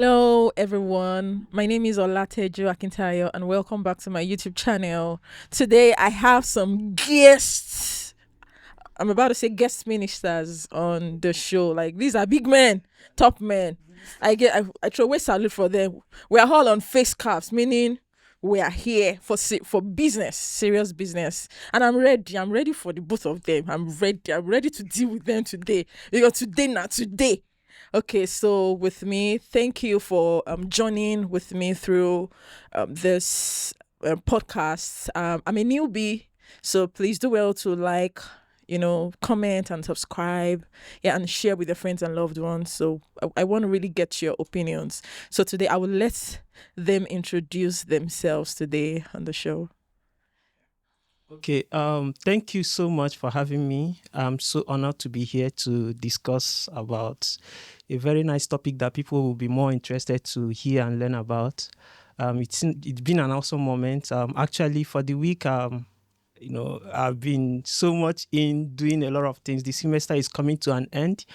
Hello, everyone. My name is Olateju Akintayo, and welcome back to my YouTube channel. Today, I have some guests. I'm about to say guest ministers on the show. Like these are big men, top men. I throw away salute for them. We are all on face caps, meaning we are here for business, serious business, and I'm ready. I'm ready for the both of them. I'm ready. I'm ready to deal with them today because today, not today. Okay, so with me, thank you for joining with me through this podcast. I'm a newbie, so please do well to like, comment and subscribe, yeah, and share with your friends and loved ones. So I want to really get your opinions. So today I will let them introduce themselves today on the show. Okay, thank you so much for having me. I'm so honored to be here to discuss about a very nice topic that people will be more interested to hear and learn about. It's been an awesome moment. Actually, for the week, I've been so much in doing a lot of things. The semester is coming to an end,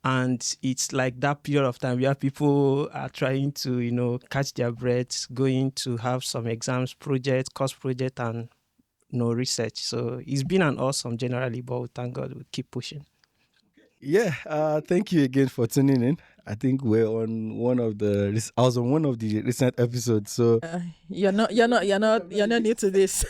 and it's like that period of time where people are trying to, catch their breath, going to have some exams, projects, course project, and no research. So it's been an awesome generally, but thank God we keep pushing. Yeah, thank you again for tuning in. I think we're on one of the. I was on one of the recent episodes, so You're not new to this.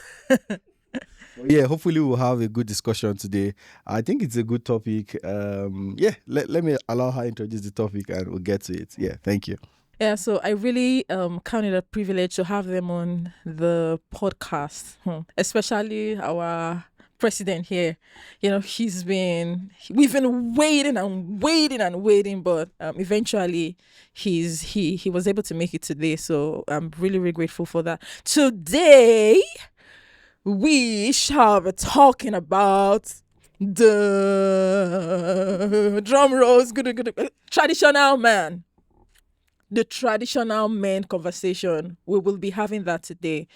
yeah. Hopefully, we'll have a good discussion today. I think it's a good topic. Yeah. Let me allow her introduce the topic, and we'll get to it. Yeah, thank you. Yeah, so I really count it a privilege to have them on the podcast, especially our president here. We've been waiting and waiting and waiting, but eventually he was able to make it today. So I'm really, really grateful for that. Today, we shall be talking about the drum rolls, traditional man, the traditional men conversation. We will be having that today.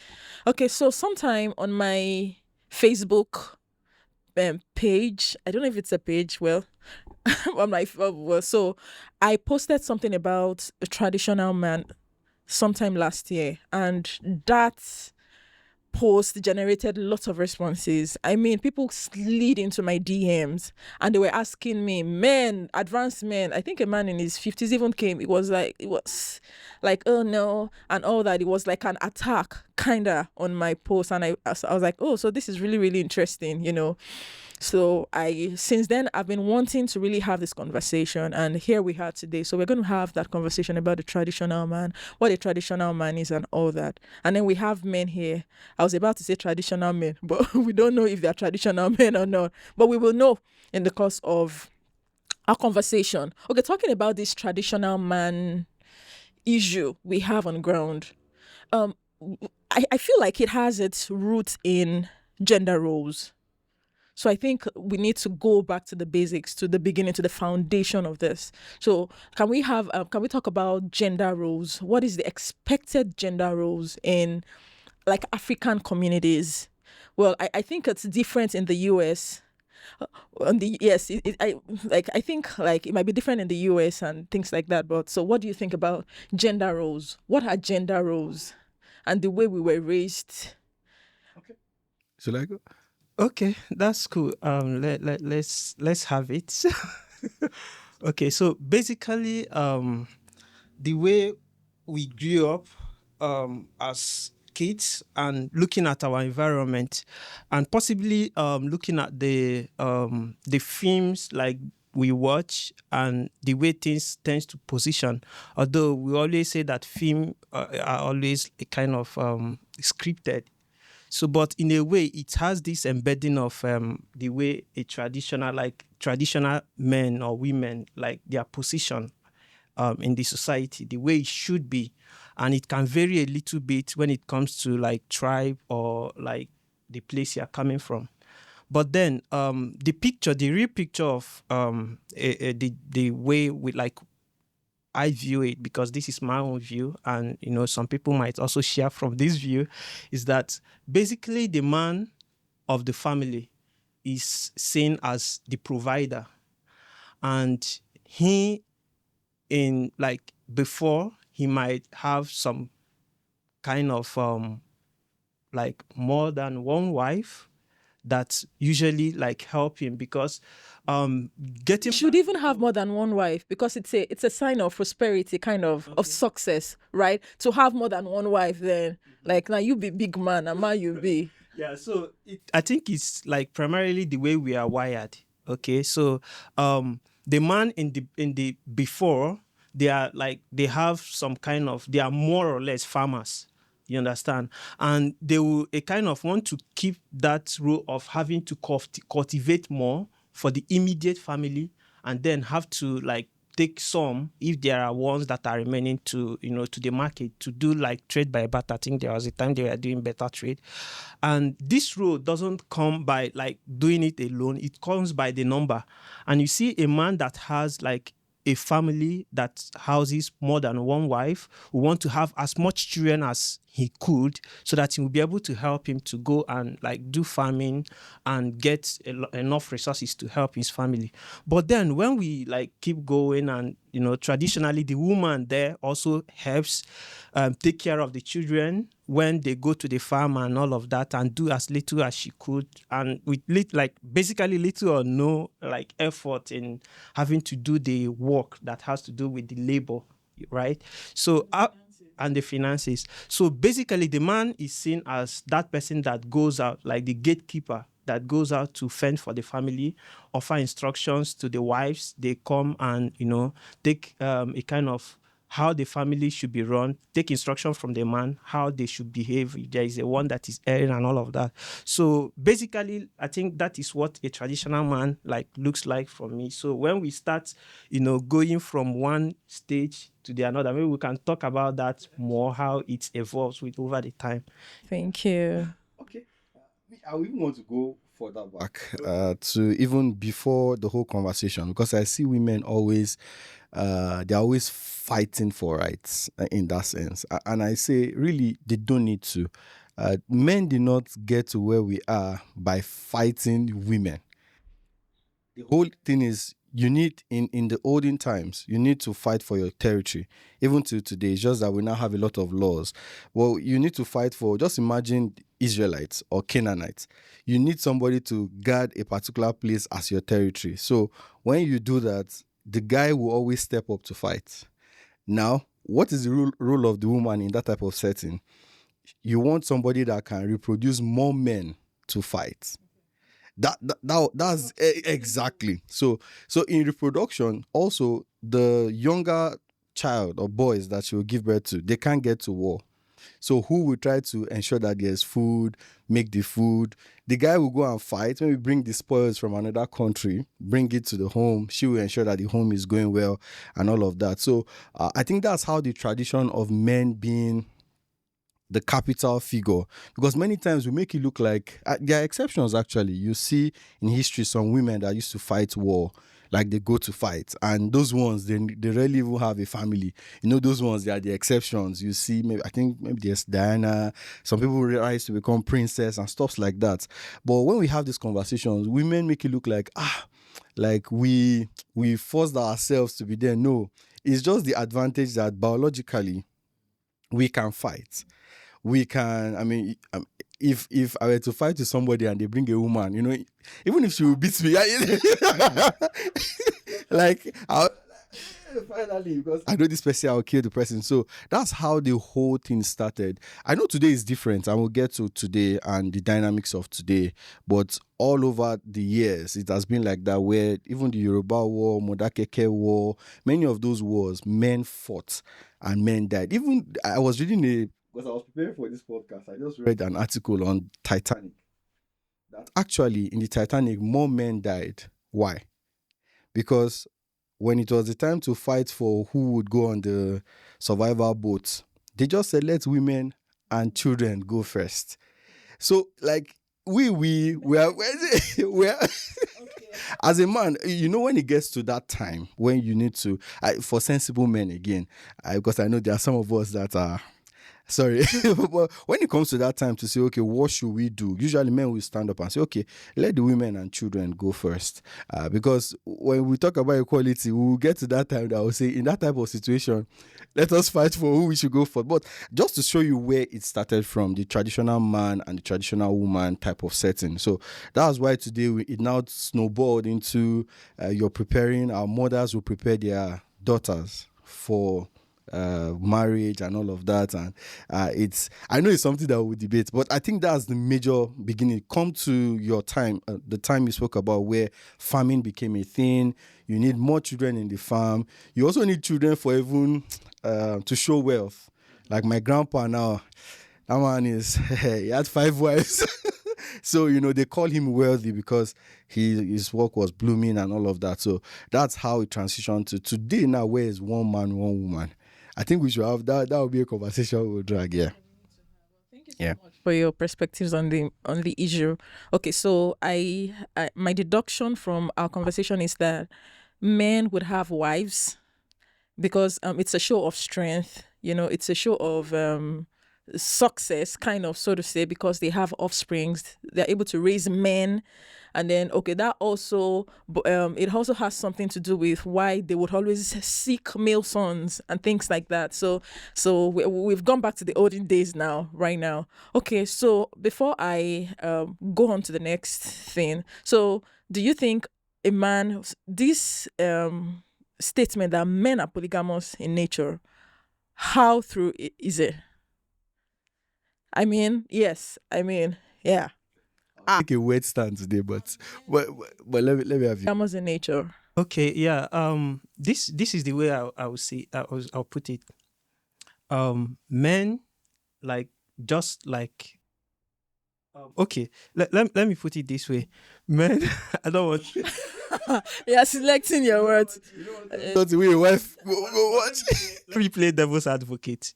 Okay, so sometime on my Facebook page, I don't know if it's a page, well, on my so I posted something about a traditional man sometime last year, and that post generated lots of responses. I mean, people slid into my DMs and they were asking me, men, advanced men. I think a man in his 50s even came. It was like, oh no, and all that. It was like an attack, kinda, on my post. And I was like, oh, so this is really, really interesting. So I since then I've been wanting to really have this conversation, and here we are today. So we're going to have that conversation about the traditional man, what a traditional man is, and all that. And then we have men here. I was about to say traditional men, but we don't know if they're traditional men or not. But we will know in the course of our conversation. Okay, talking about this traditional man issue we have on ground. Um, I feel like it has its roots in gender roles. So I think we need to go back to the basics, to the beginning, to the foundation of this. So can we talk about gender roles? What is the expected gender roles in like African communities? Well, I think it's different in the US. On the yes, I think like it might be different in the US and things like that. But so what do you think about gender roles? What are gender roles and the way we were raised? Should I go? Okay, that's cool. Let's have it. Okay, so basically, the way we grew up as kids and looking at our environment and possibly looking at the films like we watch and the way things tends to position, although we always say that film are always a kind of scripted. So, but in a way, it has this embedding of the way a traditional men or women, like their position in the society, the way it should be. And it can vary a little bit when it comes to like tribe or like the place you're coming from. But then the real picture of the way we like I view it, because this is my own view, and some people might also share from this view, is that basically the man of the family is seen as the provider, and he in like before he might have some kind of like more than one wife that usually like help him, because getting Should even have more than one wife, because it's a sign of prosperity, kind of success, right? To have more than one wife, then like now you be big man, and man you be. Yeah, so I think it's like primarily the way we are wired. Okay, so the man in the before, they are like, they have some kind of, they are more or less farmers. You understand? And they will a kind of want to keep that role of having to cultivate more for the immediate family, and then have to like take some, if there are ones that are remaining, to to the market, to do like trade by barter. I think there was a time they were doing better trade. And this role doesn't come by like doing it alone, it comes by the number. And you see a man that has like a family that houses more than one wife, who want to have as much children as he could, so that he will be able to help him to go and like do farming and get enough resources to help his family. But then when we like keep going, and traditionally the woman there also helps take care of the children when they go to the farm and all of that, and do as little as she could, and with like basically little or no like effort in having to do the work that has to do with the labor, right? So and the finances. So basically the man is seen as that person that goes out, like the gatekeeper that goes out to fend for the family, offer instructions to the wives. They come and take a kind of how the family should be run, take instruction from the man, how they should behave, if there is a one that is erring and all of that. So basically, I think that is what a traditional man like looks like for me. So when we start, going from one stage to the another, maybe we can talk about that more, how it evolves with over the time. Thank you. Okay. I even want to go further back to even before the whole conversation, because I see women always, they're always fighting for rights in that sense. And I say, really, they don't need to. Men did not get to where we are by fighting women. The whole thing is, you need in the olden times, you need to fight for your territory. Even to today, it's just that we now have a lot of laws. Well, you need to fight for, just imagine Israelites or Canaanites. You need somebody to guard a particular place as your territory. So when you do that, the guy will always step up to fight. Now, what is the role of the woman in that type of setting? You want somebody that can reproduce more men to fight. That's exactly. So in reproduction, also the younger child or boys that you will give birth to, they can't get to war. So who will try to ensure that there's food, make the food? The guy will go and fight. Maybe bring the spoils from another country, bring it to the home. She will ensure that the home is going well and all of that. So I think that's how the tradition of men being the capital figure, because many times we make it look like there are exceptions. Actually, you see in history some women that used to fight war, like they go to fight, and those ones they rarely even have a family. Those ones, they are the exceptions. You see, maybe there's Diana. Some people rise to become princess and stuff like that. But when we have these conversations, women make it look like like we forced ourselves to be there. No, it's just the advantage that biologically we can fight. We can, if I were to fight with somebody and they bring a woman, even if she will beat me, like, finally, because I know this person, I'll kill the person. So that's how the whole thing started. I know today is different, and we'll get to today and the dynamics of today. But all over the years, it has been like that, where even the Yoruba War, Modakeke War, many of those wars, men fought and men died. Even I was reading because I was preparing for this podcast, I just read an article on Titanic. That actually in the Titanic, more men died. Why? Because when it was the time to fight for who would go on the survival boats, they just said, let women and children go first. So, like, we are as a man, when it gets to that time when you need to, for sensible men again, because I know there are some of us that are Sorry. But when it comes to that time to say, okay, what should we do? Usually men will stand up and say, okay, let the women and children go first. Because when we talk about equality, we will get to that time that I will say, in that type of situation, let us fight for who we should go for. But just to show you where it started from, the traditional man and the traditional woman type of setting. So that's why today it now snowballed into you're preparing, our mothers will prepare their daughters for marriage and all of that. And it's, I know it's something that we debate, but I think that's the major beginning. Come to your time, the time you spoke about where farming became a thing. You need more children in the farm. You also need children for even to show wealth. Like my grandpa now, that man is he had 5 wives. So they call him wealthy because his work was blooming and all of that. So that's how it transitioned to today now, where it's one man, one woman. I think we should have that. That would be a conversation we'll drag. Yeah. Thank you so much for your perspectives on the issue. Okay, so I my deduction from our conversation is that men would have wives because it's a show of strength. It's a show of success, kind of, so to say, because they have offsprings. They're able to raise men. And then, okay, that also, it also has something to do with why they would always seek male sons and things like that. So we've gone back to the olden days now, right now. Okay, so before I go on to the next thing, so do you think a man, this statement that men are polygamous in nature, how true is it? I mean, yes. I mean, yeah. Take a wet stand today, but let me have you. Polygamous in nature. Okay, yeah. This is the way I would say I'll put it. Men, like, just like, okay, let me put it this way. Men, I don't want. You're selecting your words. Not the way your wife go watch. Let me play devil's advocate.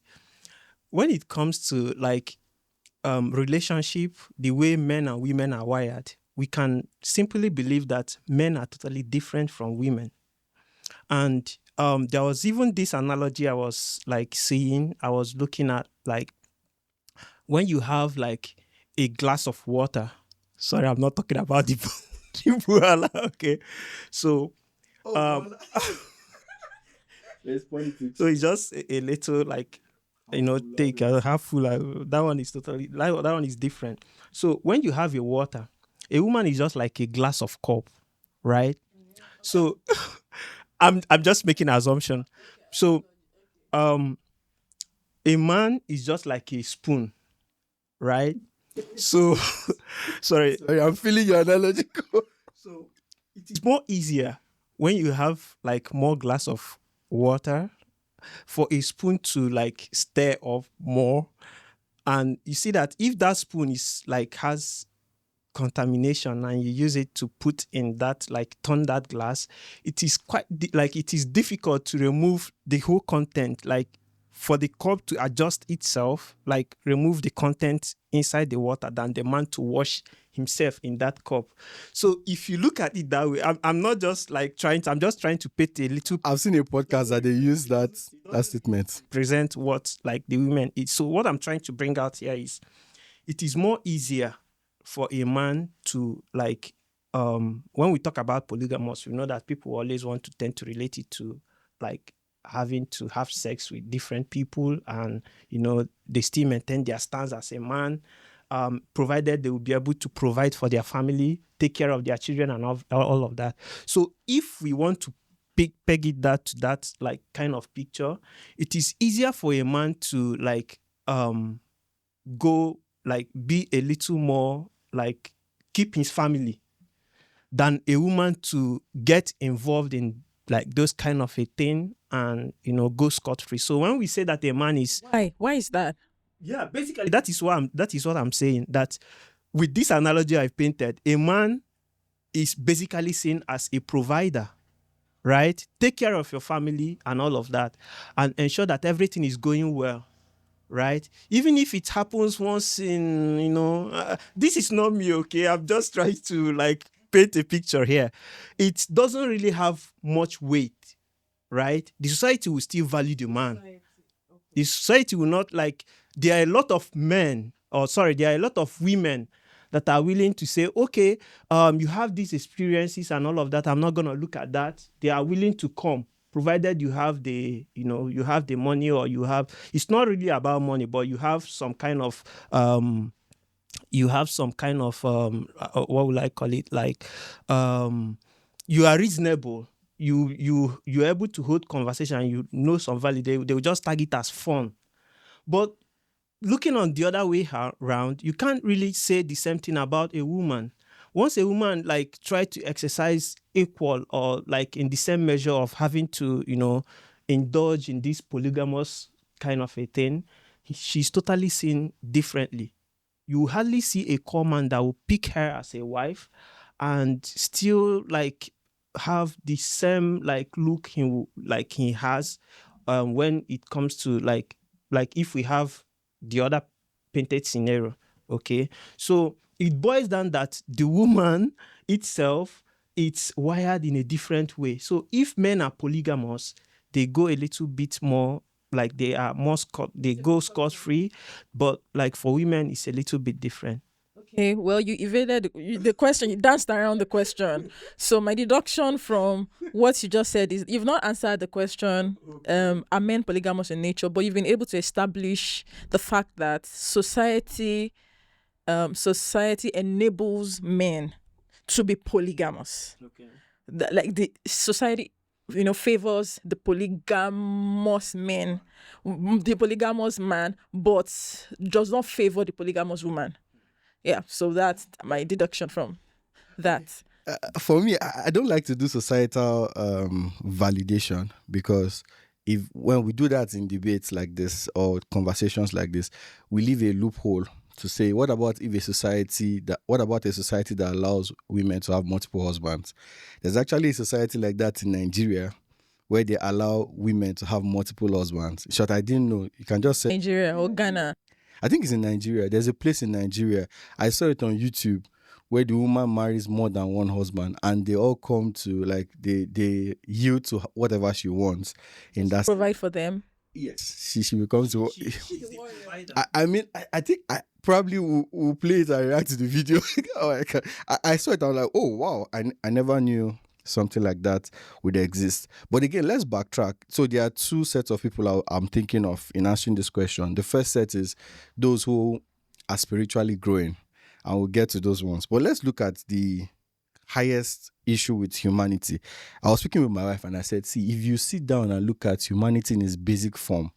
When it comes to like relationship, the way men and women are wired, we can simply believe that men are totally different from women. And there was even this analogy I was like seeing. I was looking at, like, when you have like a glass of water. Sorry, I'm not talking about the Buala, okay. So so it's just a little, like, take a half full. That one is totally, that one is different. So when you have a water, a woman is just like a glass of cup, right? So I'm just making an assumption. So a man is just like a spoon, right? So sorry, I'm feeling your analogy. so it is more easier when you have like more glass of water for a spoon to like stir up more. And you see that if that spoon is like has contamination and you use it to put in that, like, turn that glass, it is quite like it is difficult to remove the whole content, like for the cup to adjust itself, like remove the content inside the water, than the man to wash himself in that cup. So if you look at it that way, I'm not just like I'm just trying to paint a little. I've seen a podcast that they use that statement. Present what like the women eat. So what I'm trying to bring out here is, it is more easier for a man to, like, when we talk about polygamous, we know that people always want to tend to relate it to like having to have sex with different people, and they still maintain their stance as a man, provided they will be able to provide for their family, take care of their children, and all of that. So if we want to peg it that to that like kind of picture, it is easier for a man to like go, like, be a little more like keep his family, than a woman to get involved in like those kind of a thing and go scot-free. So when we say that a man is, Why is that? yeah, basically that is what I'm saying, that with this analogy I've painted, a man is basically seen as a provider, right? Take care of your family and all of that, and ensure that everything is going well, right? Even if it happens once in, this is not me, okay? I'm just trying to like paint a picture here. It doesn't really have much weight, right? The society will still value the man. The society will not like. There are a lot of men, or sorry, there are a lot of women that are willing to say, okay, you have these experiences and all of that. I'm not gonna look at that. They are willing to come, provided you have the, you have the money, or you have. It's not really about money, but you have some kind of what will I call it, like you are reasonable, you're able to hold conversation, you know some value, they will just tag it as fun. But looking on the other way around, you can't really say the same thing about a woman. Once a woman like try to exercise equal, or like in the same measure of having to indulge in this polygamous kind of a thing, she's totally seen differently. You hardly see a core man that will pick her as a wife and still like have the same like look he has when it comes to like if we have the other painted scenario. Okay, so it boils down that the woman itself, it's wired in a different way. So if men are polygamous, they go a little bit more like they are more they go scot free, but like for women it's a little bit different. Okay, well, you evaded the question. You danced around the question. So my deduction from what you just said is you've not answered the question, are men polygamous in nature, but you've been able to establish the fact that society enables men to be polygamous. Okay. Like the society, favors the polygamous men, the polygamous man, but does not favor the polygamous woman. Yeah, so that's my deduction from that. For me, I don't like to do societal validation, because when we do that in debates like this or conversations like this, we leave a loophole to say, what about a society that allows women to have multiple husbands? There's actually a society like that in Nigeria where they allow women to have multiple husbands. In short, I didn't know. You can just say Nigeria or Ghana. I think it's in Nigeria. There's a place in Nigeria. I saw it on YouTube where the woman marries more than one husband, and they all come to like they yield to whatever she wants. In that, provide for them. Yes, she becomes the. I think I probably will play it and react to the video. I saw it. I was like, oh wow, I never knew something like that would exist. But again, let's backtrack. So there are two sets of people I'm thinking of in answering this question. The first set is those who are spiritually growing, and we'll get to those ones. But let's look at the highest issue with humanity. I was speaking with my wife and I said, see, if you sit down and look at humanity in its basic form,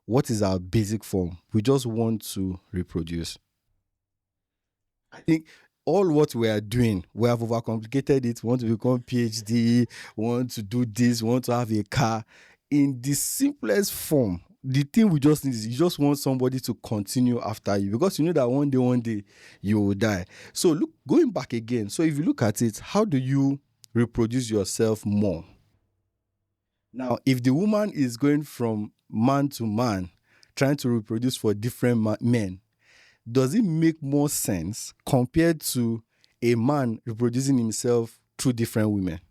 what is our basic form? We just want to reproduce. I think all what we are doing, we have overcomplicated it. We want to become PhD, we want to do this, we want to have a car. In the simplest form, the thing we just need is you just want somebody to continue after you, because you know that one day you will die. So look, going back again, so if you look at it, how do you reproduce yourself more? Now, if the woman is going from man to man, trying to reproduce for different men, does it make more sense compared to a man reproducing himself through different women?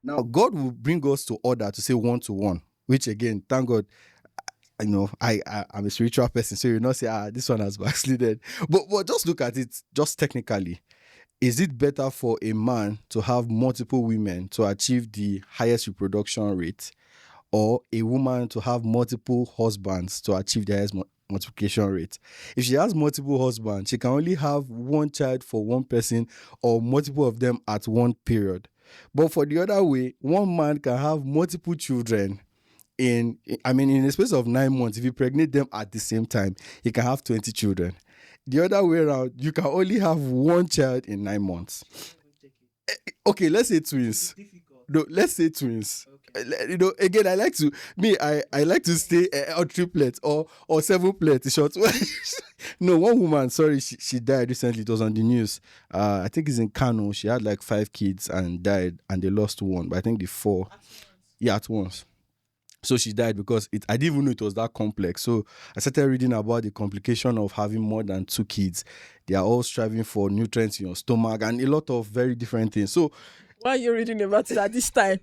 Now, God will bring us to order to say 1-to-1, which again, thank God, I'm a spiritual person, so you'll not say, this one has backslided. But just look at it, just technically. Is it better for a man to have multiple women to achieve the highest reproduction rate, or a woman to have multiple husbands to achieve the highest multiplication rate? If she has multiple husbands, she can only have one child for one person, or multiple of them at one period. But for the other way, one man can have multiple children in a space of 9 months. If you pregnate them at the same time, he can have 20 children. The other way around, you can only have one child in 9 months. Okay, let's say twins. No, let's say twins. Okay. Again, I like to stay on triplets or sevenplets. Short. No, one woman, sorry, she died recently. It was on the news. I think it's in Kano. She had like 5 kids and died, and they lost one. But I think the 4, at once. So she died because I didn't even know it was that complex. So I started reading about the complication of having more than 2 kids. They are all striving for nutrients in your stomach and a lot of very different things. So why are you reading about it at this time?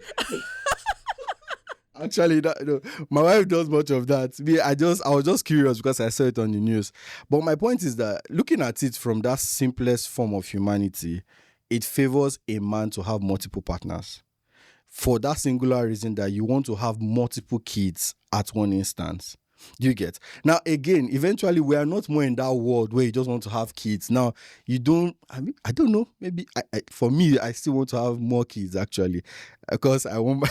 Actually, no, my wife does much of that. Me, I was just curious because I saw it on the news. But my point is that looking at it from that simplest form of humanity, it favors a man to have multiple partners for that singular reason that you want to have multiple kids at one instance. Do you get? Now, again, eventually, we are not more in that world where you just want to have kids. Now, you don't, I mean, I don't know. Maybe for me, I still want to have more kids actually because I want my.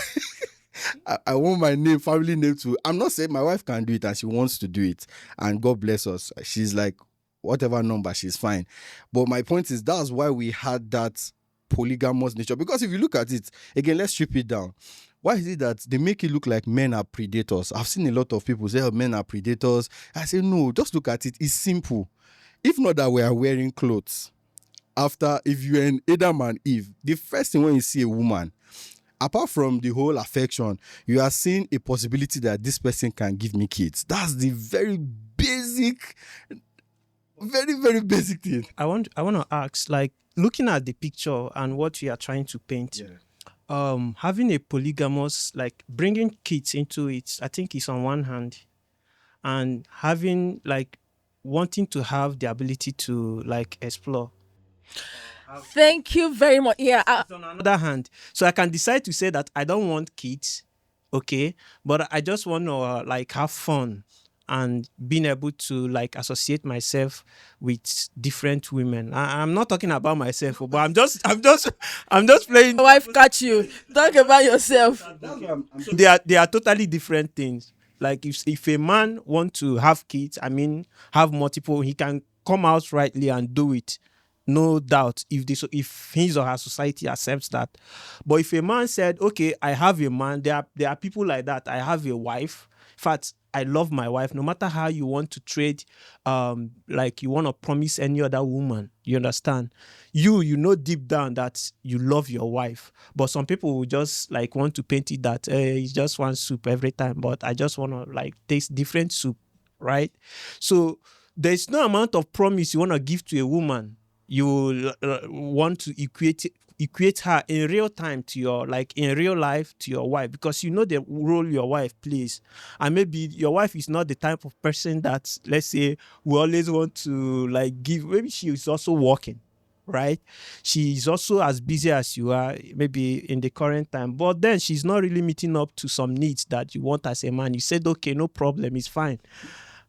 I want my name, family name to. I'm not saying my wife can do it and she wants to do it. And God bless us. She's like, whatever number, she's fine. But my point is, that's why we had that polygamous nature. Because if you look at it, again, let's strip it down. Why is it that they make it look like men are predators? I've seen a lot of people say, oh, men are predators. I say, no, just look at it. It's simple. If not that we are wearing clothes, if you're an Adam and Eve, the first thing when you see a woman, apart from the whole affection, you are seeing a possibility that this person can give me kids. That's the very basic, very, very basic thing. I want to ask, like, looking at the picture and what you are trying to paint, having a polygamous, like bringing kids into it, I think is on one hand, and having like wanting to have the ability to like explore. Thank you very much. Yeah. On another hand, so I can decide to say that I don't want kids, okay, but I just want to like have fun and being able to like associate myself with different women. I'm not talking about myself, but I'm just playing. My wife catch you. Talk about yourself. They are totally different things. Like if a man want to have kids, I mean have multiple, he can come out rightly and do it. No doubt if his or her society accepts that. But if a man said, okay, I have a man, there are people like that. I have a wife. In fact, I love my wife. No matter how you want to trade, like you want to promise any other woman, you understand? You know deep down that you love your wife. But some people will just like want to paint it that it's just one soup every time. But I just want to like taste different soup, right? So there's no amount of promise you want to give to a woman. You want to equate her in real time to your, like in real life to your wife, because you know the role your wife plays. And maybe your wife is not the type of person that, let's say, we always want to like give. Maybe she is also working, right? She's also as busy as you are, maybe in the current time, but then she's not really meeting up to some needs that you want as a man. You said, okay, no problem, it's fine.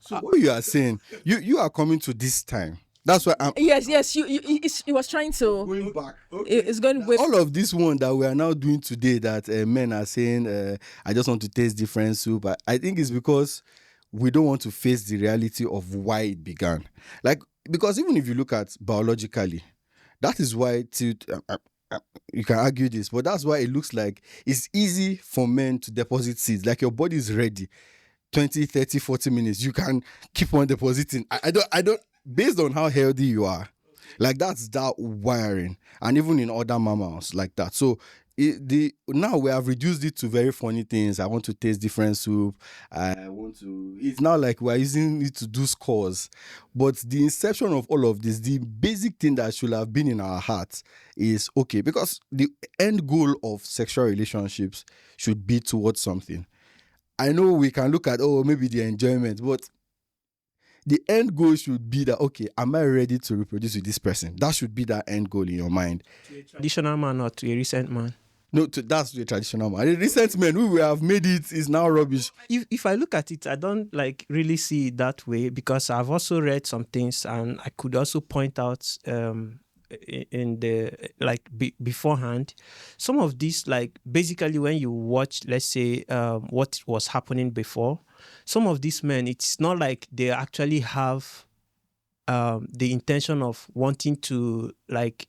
So what you are saying, you are coming to this time. That's why I'm. Yes. He was trying to. Going back. It's going with all of this one that we are now doing today that men are saying, I just want to taste different soup. I think it's because we don't want to face the reality of why it began. Like, because even if you look at biologically, that is why you can argue this, but that's why it looks like it's easy for men to deposit seeds. Like your body is ready. 20, 30, 40 minutes. You can keep on depositing. I don't based on how healthy you are, like that's that wiring, and even in other mammals like that. So now we have reduced it to very funny things. I want to taste different soup. It's now like we're using it to do scores. But the inception of all of this, the basic thing that should have been in our hearts is, okay, because the end goal of sexual relationships should be towards something. I know we can look at, maybe the enjoyment, but the end goal should be that, okay, am I ready to reproduce with this person? That should be that end goal in your mind. To a traditional man or to a recent man? No, that's the traditional man. The recent men who have made it is now rubbish. If I look at it, I don't like really see it that way, because I've also read some things, and I could also point out in the like beforehand some of these, like basically when you watch, let's say, what was happening before, some of these men, it's not like they actually have the intention of wanting to, like,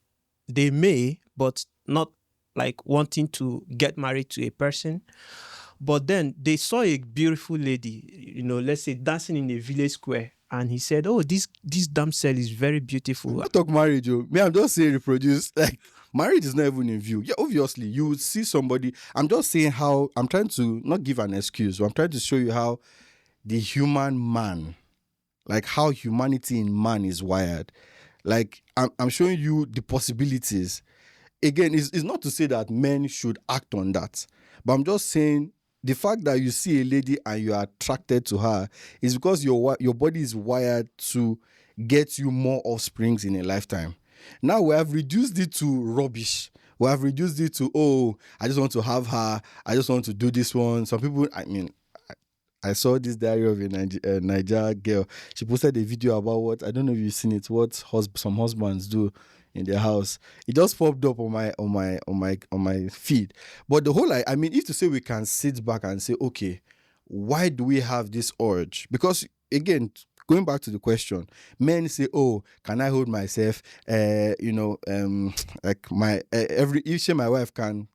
they may, but not like wanting to get married to a person. But then they saw a beautiful lady, let's say dancing in a village square, and he said, oh, this damsel is very beautiful. I talk marriage, yo. Me, I'm just saying reproduce. Like, marriage is not even in view. Yeah, obviously, you would see somebody. I'm just saying how, I'm trying to not give an excuse, but I'm trying to show you how the human man, like how humanity in man is wired. Like, I'm showing you the possibilities. Again, it's not to say that men should act on that, but I'm just saying the fact that you see a lady and you are attracted to her is because your body is wired to get you more offsprings in a lifetime. Now we have reduced it to rubbish. We have reduced it to, oh, I just want to have her. I just want to do this one. Some people, I mean, I saw this diary of a Niger girl. She posted a video about what, I don't know if you've seen it, what some husbands do in their house. It just popped up on my feed. But the whole, I mean, if to say we can sit back and say, okay, why do we have this urge? Because again, going back to the question, men say, oh, can I hold myself? Like if my wife can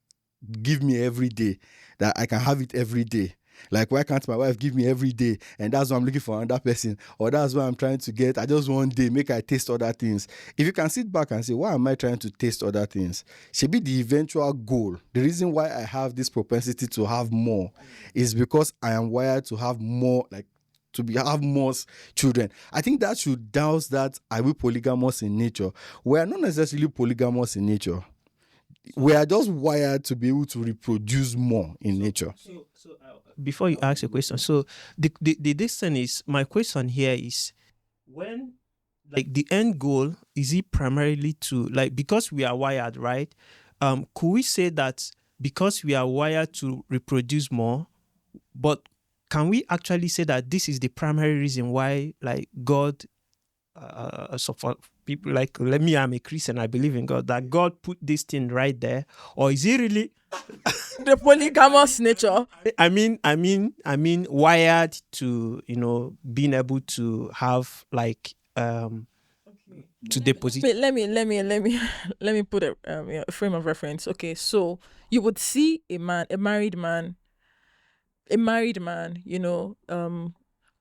give me every day, that I can have it every day. Like, why can't my wife give me every day? And that's why I'm looking for another person. Or that's why I'm trying to get, I just one day, make I taste other things. If you can sit back and say, why am I trying to taste other things? Should be the eventual goal. The reason why I have this propensity to have more is because I am wired to have more, like, have more children. I think that should douse that are we polygamous in nature. We are not necessarily polygamous in nature. We are just wired to be able to reproduce more in nature. Before you ask a question, so the this thing is, my question here is, when, like, the end goal, is it primarily to, like, because we are wired, right? Could we say that because we are wired to reproduce more, but can we actually say that this is the primary reason why, like, God, so for people like I'm a Christian, I believe in God, that God put this thing right there, or is it really the polygamous nature? I mean, wired to, being able to have, like, to deposit. Wait, let me put a frame of reference. Okay, so you would see a married man,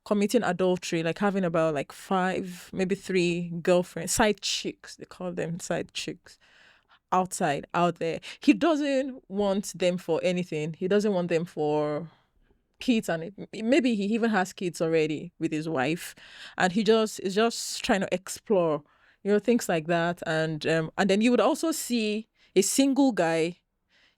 committing adultery, like having about like 5, maybe 3 girlfriends, side chicks, they call them side chicks, out there. He doesn't want them for anything. He doesn't want them for kids, and maybe he even has kids already with his wife, and he is just trying to explore, things like that. And then you would also see a single guy,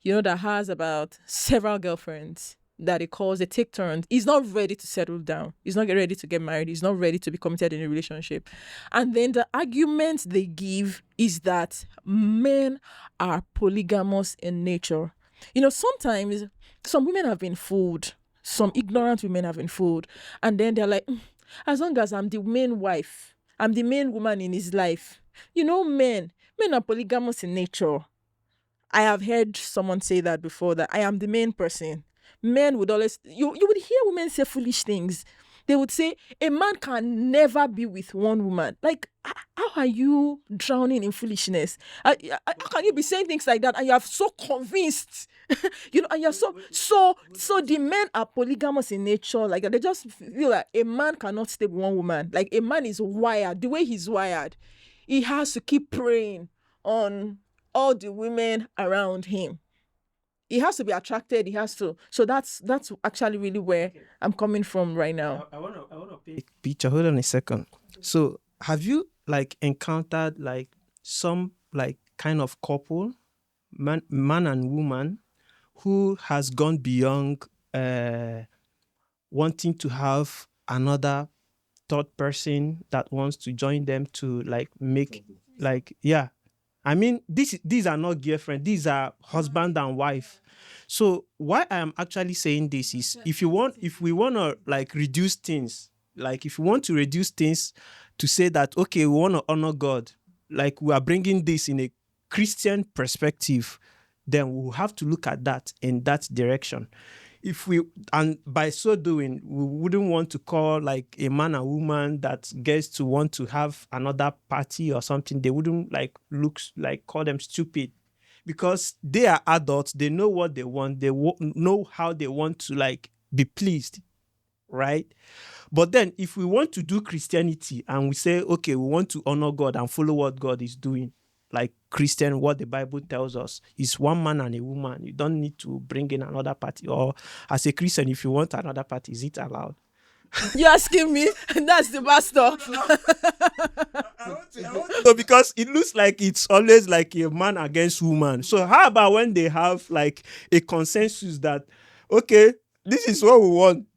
that has about several girlfriends that they take turns. He's not ready to settle down. He's not ready to get married. He's not ready to be committed in a relationship. And then the argument they give is that men are polygamous in nature. Sometimes some women have been fooled. Some ignorant women have been fooled. And then they're like, as long as I'm the main wife, I'm the main woman in his life. Men are polygamous in nature. I have heard someone say that before, that I am the main person. Men would always, you would hear women say foolish things. They would say, a man can never be with one woman. Like, how are you drowning in foolishness? How can you be saying things like that and you are so convinced? And you're so the men are polygamous in nature. Like, they just feel like a man cannot stay with one woman. Like, a man is wired. The way he's wired, he has to keep preying on all the women around him. He has to be attracted. He has to. So that's actually really where I'm coming from right now. I wanna paint a picture. Hold on a second. So have you, like, encountered, like, some, like, kind of couple, man and woman, who has gone beyond wanting to have another third person that wants to join them to, like, make, like, yeah. I mean, these are not girlfriend. These are husband and wife. So why I am actually saying this is, if we want to, like, reduce things, like, if we want to reduce things to say that, okay, we want to honor God, like, we are bringing this in a Christian perspective, then we'll have to look at that in that direction. And by so doing, we wouldn't want to call, like, a man and woman that gets to want to have another party or something. They wouldn't, like, call them stupid, because they are adults. They know what they want. They know how they want to, like, be pleased, right? But then if we want to do Christianity and we say, okay, we want to honor God and follow what God is doing, like Christian, what the Bible tells us is one man and a woman. You don't need to bring in another party. Or as a Christian, if you want another party, is it allowed? You're asking me? That's the pastor. So because it looks like it's always like a man against woman. So how about when they have, like, a consensus that, okay, This is what we want.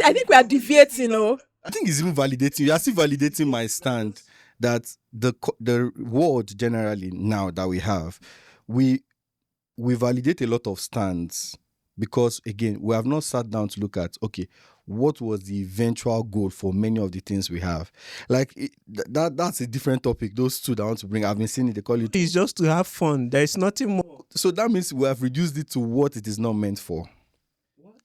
I think we are deviating, oh. I think it's even validating. You are still validating my stand that the world generally now that we have, we validate a lot of stands because again we have not sat down to look at okay what was the eventual goal for many of the things we have. Like that's a different topic. Those two that I want to bring, I've been seeing it. They call it. It's just to have fun. There is nothing more. So that means we have reduced it to what it is not meant for. What?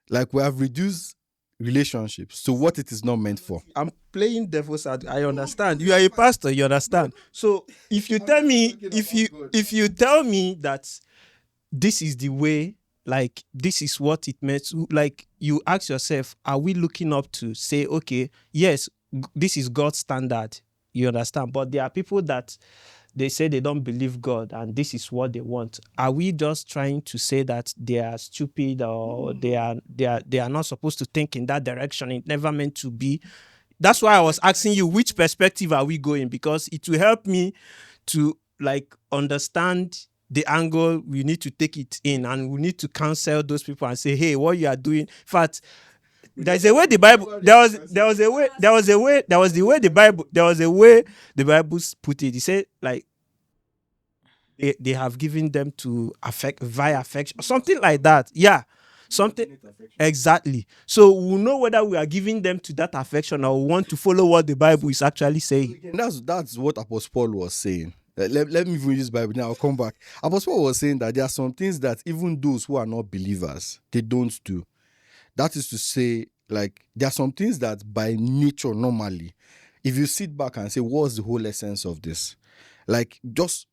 Like we have reduced relationships to what it is not meant for. I'm playing devil's advocate. I understand. You are a pastor. You understand. So if you tell me, if you tell me that this is the way, like this is what it meant, like you ask yourself, are we looking up to say, okay, yes, this is God's standard. You understand? But there are people that they say they don't believe God and this is what they want. Are we just trying to say that they are stupid or they are not supposed to think in that direction? It never meant to be. That's why I was asking you, which perspective are we going? Because it will help me to like understand the angle we need to take it in, and we need to counsel those people and say, hey, what you are doing. In fact, there's a way the Bible, there was a way the Bible put it. He said, like, they have given them to affect via affection, something like that. Yeah, something exactly. So we'll know whether we are giving them to that affection or we want to follow what the Bible is actually saying. And that's what Apostle Paul was saying. Let me read this Bible now. I'll come back. Apostle Paul was saying that there are some things that even those who are not believers, they don't do. That is to say, like, there are some things that by nature, normally, if you sit back and say, what's the whole essence of this? Just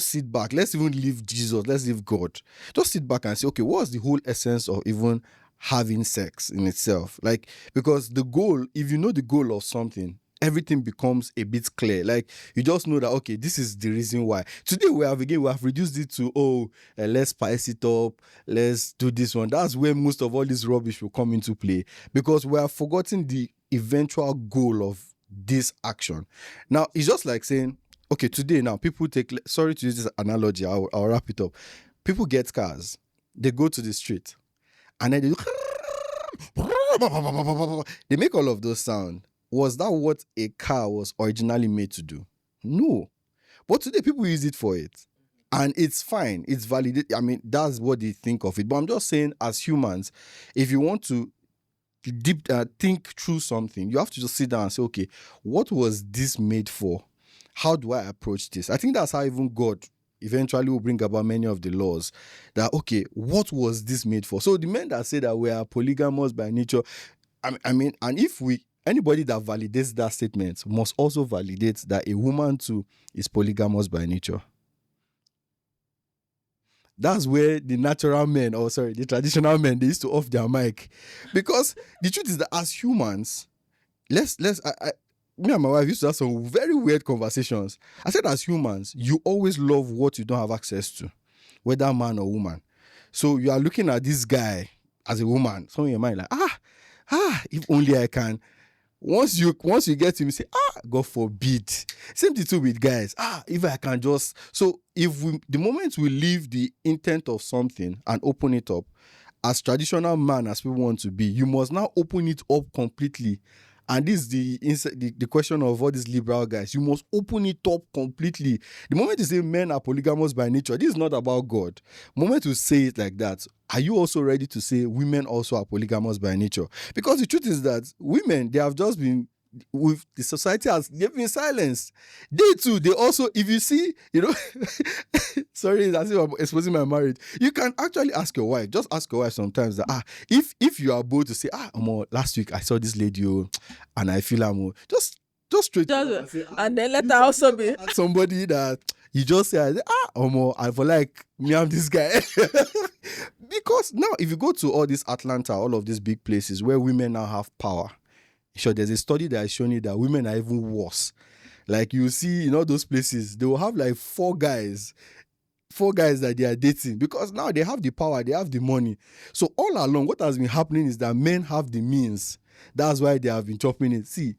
sit back. Let's even leave Jesus. Let's leave God. Just sit back and say, okay, what's the whole essence of even having sex in itself? Like, because the goal, if you know the goal of something, everything becomes a bit clear. Like, you just know that, okay, this is the reason why. Today we have reduced it to, let's spice it up, let's do this one. That's where most of all this rubbish will come into play, because we have forgotten the eventual goal of this action. Now, it's just like saying, okay, today now, people sorry to use this analogy, I'll wrap it up. People get cars, they go to the street, and then they make all of those sounds. Was that what a car was originally made to do? No. But today people use it for it. And it's fine. It's validated. I mean, that's what they think of it. But I'm just saying, as humans, if you want to think through something, you have to just sit down and say, okay, what was this made for? How do I approach this? I think that's how even God eventually will bring about many of the laws. That, okay, what was this made for? So the men that say that we are polygamous by nature, I mean, and if anybody that validates that statement must also validate that a woman too is polygamous by nature. That's where the natural men, the traditional men, they used to off their mic. Because the truth is that as humans, me and my wife used to have some very weird conversations. I said, as humans, you always love what you don't have access to, whether man or woman. So you are looking at this guy as a woman, so in your mind, like, if only I can. Once you get to him, you say, God forbid. Same thing too with guys. If I can just. So the moment we leave the intent of something and open it up, as traditional man as we want to be, you must now open it up completely. And this is the question of all these liberal guys. You must open it up completely. The moment you say men are polygamous by nature, this is not about God. The moment you say it like that, are you also ready to say women also are polygamous by nature? Because the truth is that women, they have just been, with the society they've been silenced. They too, they also, if you see, sorry, as if I'm exposing my marriage. You can actually ask your wife, just ask your wife sometimes that, if you are bold to say, last week I saw this lady, and I feel I'm just straight. And then let her also be somebody that you just say, I feel like me, I'm this guy. Because now, if you go to all this Atlanta, all of these big places where women now have power, sure, there's a study that has shown you that women are even worse. Like, you see in all those places, they will have like four guys that they are dating, because now they have the power, they have the money. So all along, what has been happening is that men have the means. That's why they have been chopping it. See,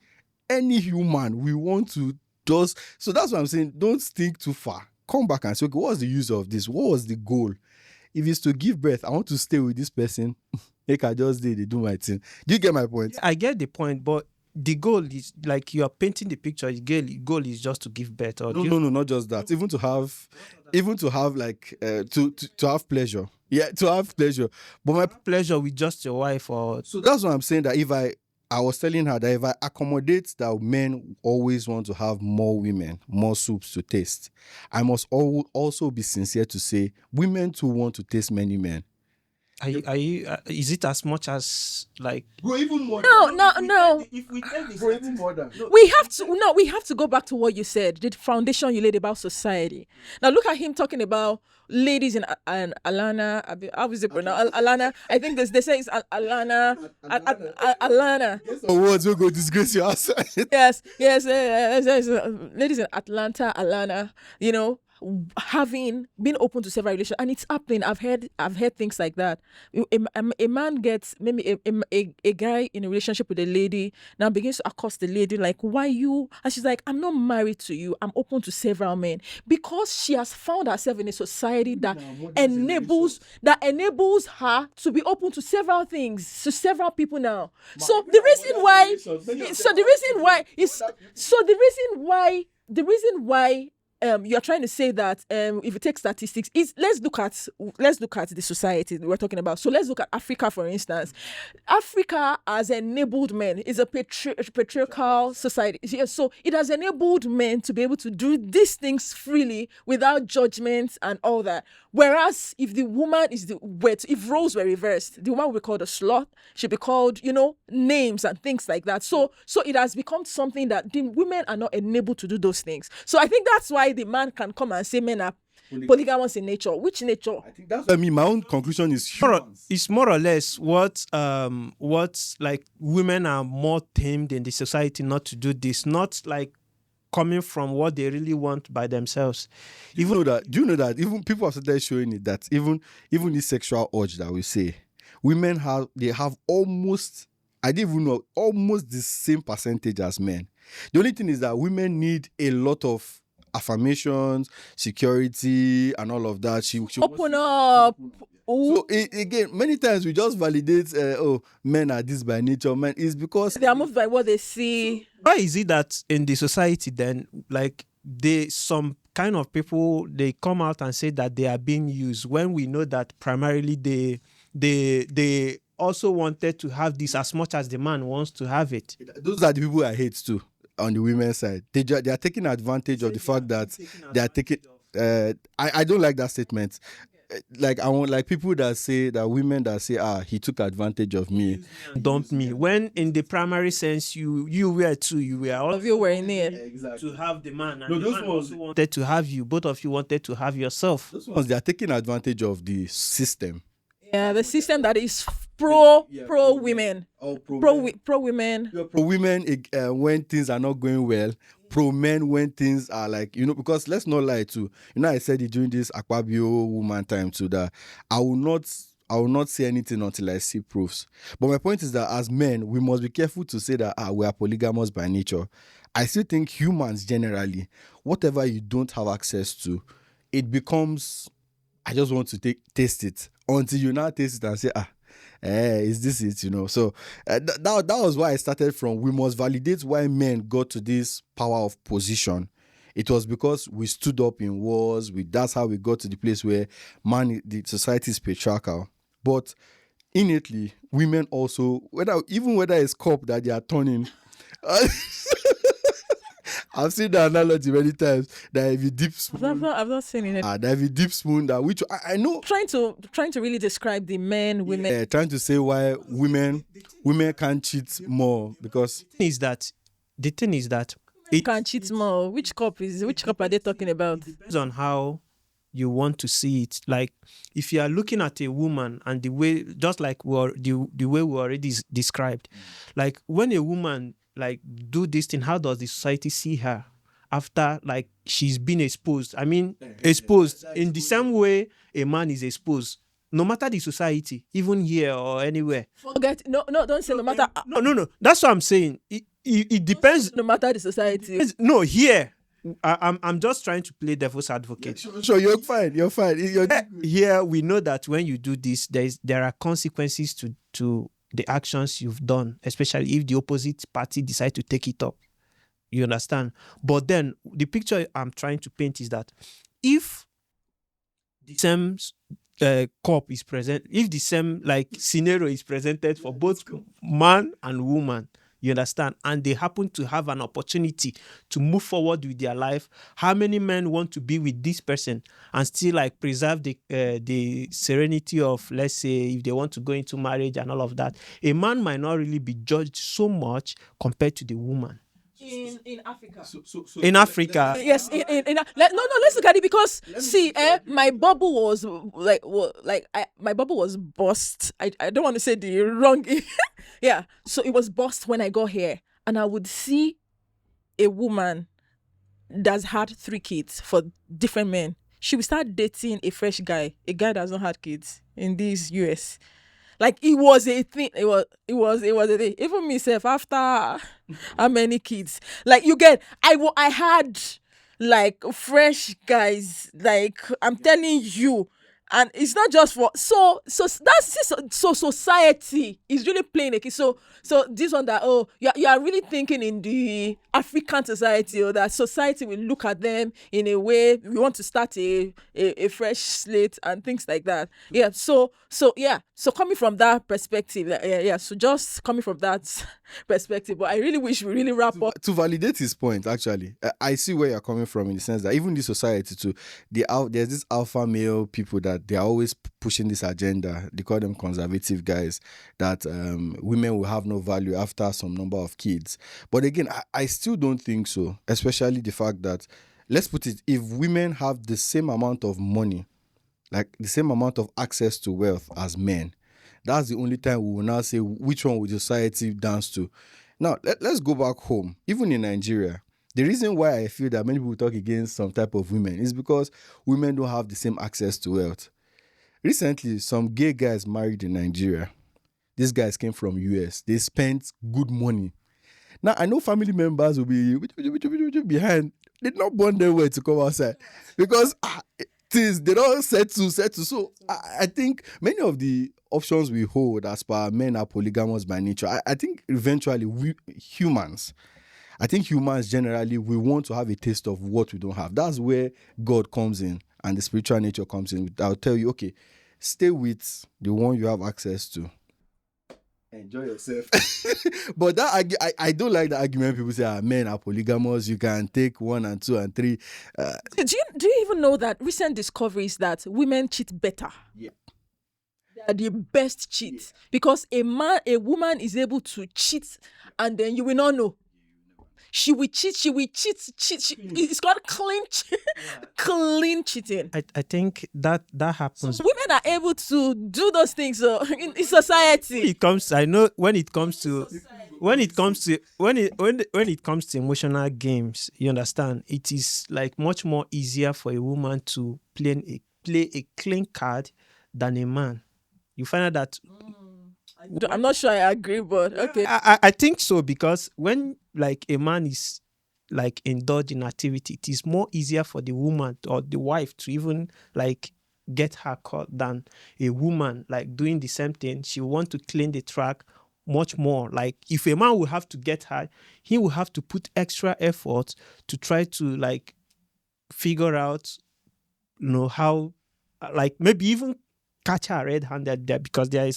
any human, we want to just. So that's what I'm saying. Don't think too far. Come back and say, okay, what's the use of this? What was the goal? If it's to give birth, I want to stay with this person Make I just they do my thing. Do you get my point? I get the point, but the goal is like you are painting the picture. The goal is just to give birth, or No, not just that. Even to have like to have pleasure. Yeah, to have pleasure. But my pleasure with just your wife, or so that's what I'm saying. That if I was telling her that if I accommodate that men always want to have more women, more soups to taste, I must also be sincere to say women too want to taste many men. Are you is it as much as like even more? No. If we take this, even more than We have to go back to what you said, the foundation you laid about society. Now look at him talking about ladies in Alana. How is it pronounced? Alana. I think they say it's Alana. Alana. Some words will go disgrace your ass. Yes. Ladies in Atlanta, Alana. You know, having been open to several relations, and it's happening. I've heard things like that. A man gets maybe a guy in a relationship with a lady now begins to accost the lady like, why you? And she's like, I'm not married to you, I'm open to several men, because she has found herself in a society that enables her to be open to several things, to several people now. So the reason why you're trying to say that if you take statistics, is let's look at the society we're talking about. So let's look at Africa, for instance. Africa has enabled men. It's a patriarchal society. So it has enabled men to be able to do these things freely without judgment and all that. Whereas if the woman if roles were reversed, the woman would be called a slut. She'd be called, names and things like that. So it has become something that the women are not enabled to do those things. So I think that's why the man can come and say men are polygamous in nature. Which nature? I think that's what I mean. My own conclusion is it's more or less what like women are more tamed in the society not to do this, not like coming from what they really want by themselves. Do you know that even people have started showing it that even the sexual urge that we say, women have almost, I didn't even know, almost the same percentage as men. The only thing is that women need a lot of affirmations, security, and all of that. She open up. So again, many times we just validate, men are this by nature. Men is because they are moved by what they see. Why is it that in the society then, like some kind of people, they come out and say that they are being used when we know that primarily they also wanted to have this as much as the man wants to have it? Those are the people I hate too. On the women's side, they are taking advantage of the fact that they are taking. I don't like that statement. Like I want people that say that women that say he took advantage of me, dumped me. When in the primary sense you were too, all of you were in it to have the man, and the man also wanted to have you. Both of you wanted to have yourself. Those ones, they are taking advantage of the system. Yeah, the system that is pro women. Pro women. Pro women when things are not going well. Pro men when things are like, because let's not lie too. I said it during this Akpabio woman time too, that I will not say anything until I see proofs. But my point is that as men, we must be careful to say that we are polygamous by nature. I still think humans generally, whatever you don't have access to, it becomes, I just want to taste it, until you now taste it and say, is this it, So that was why I started from, we must validate why men got to this power of position. It was because we stood up in wars. That's how we got to the place where the society is patriarchal. But innately, women also, whether it's cup that they are turning, I've seen the analogy many times that if you dip spoon, I've not seen it. That if you dip spoon, that which I know. Trying to really describe the men, women. Yeah, trying to say why women can't cheat more, because the thing is that it can't cheat more. Which cup are they talking about? It depends on how you want to see it. Like if you are looking at a woman and the way, just like the way we already described, like when a woman like do this thing, how does the society see her after like she's been exposed? I mean, exposed in the same way a man is exposed, no matter the society, even here or anywhere. Don't say no matter. No. That's what I'm saying. It depends. No matter the society. No, here I'm just trying to play devil's advocate. Sure, you're fine. You're fine. Here we know that when you do this, there are consequences to the actions you've done, especially if the opposite party decide to take it up. You understand? But then the picture I'm trying to paint is that if the same cup is present, if the same like scenario is presented for both man and woman, you understand, and they happen to have an opportunity to move forward with their life, how many men want to be with this person and still like preserve the serenity of, let's say, if they want to go into marriage and all of that? A man might not really be judged so much compared to the woman. In Africa. In Africa, Yes, let's look at it, because see, my bubble was my bubble was burst. I don't want to say the wrong. Yeah, so it was burst when I got here, and I would see a woman that's had 3 kids for different men. She would start dating a fresh guy, a guy that has not had kids in this US. Like, it was a thing. It was a thing. Even myself, after how many kids? Like, you get, I had like fresh guys. Like, I'm telling you, and it's not just for so society is really playing a key. So this one that, you are really thinking in the African society, or that society will look at them in a way, we want to start a fresh slate and things like that. Yeah. So coming from that perspective, so just coming from that perspective, but I really wish we really wrap up. To validate his point, actually, I see where you're coming from, in the sense that even the society too, there's this alpha male people that they are always pushing this agenda. They call them conservative guys, that women will have no value after some number of kids. But again, I still don't think so, especially the fact that, let's put it, if women have the same amount of money, like the same amount of access to wealth as men, that's the only time we will now say which one would society dance to. Now, let's go back home. Even in Nigeria, the reason why I feel that many people talk against some type of women is because women don't have the same access to wealth. Recently, some gay guys married in Nigeria. These guys came from US. They spent good money. Now, I know family members will be behind. They did not bond their way to come outside, because things they don't settle. So I think many of the options we hold as per men are polygamous by nature. I think eventually humans generally, we want to have a taste of what we don't have. That's where God comes in and the spiritual nature comes in. I'll tell you, okay, stay with the one you have access to. Enjoy yourself. But that I don't like the argument people say, men are polygamous, you can take 1 and 2 and 3. Do you even know that recent discoveries that women cheat better? Yeah. They are the best cheat, because a woman is able to cheat, and then you will not know. She will cheat. It's called clean cheating. I think that happens. So women are able to do those things in society. When it comes to emotional games, you understand, it is like much more easier for a woman to play a clean card than a man. You find out that. I'm not sure I agree, but okay. I think so, because when like a man is like indulged in activity, it is more easier for the woman or the wife to even like get her caught than a woman like doing the same thing. She will want to clean the track much more. Like, if a man will have to get her, he will have to put extra effort to try to like figure out, how, like maybe even catch her red-handed there, because there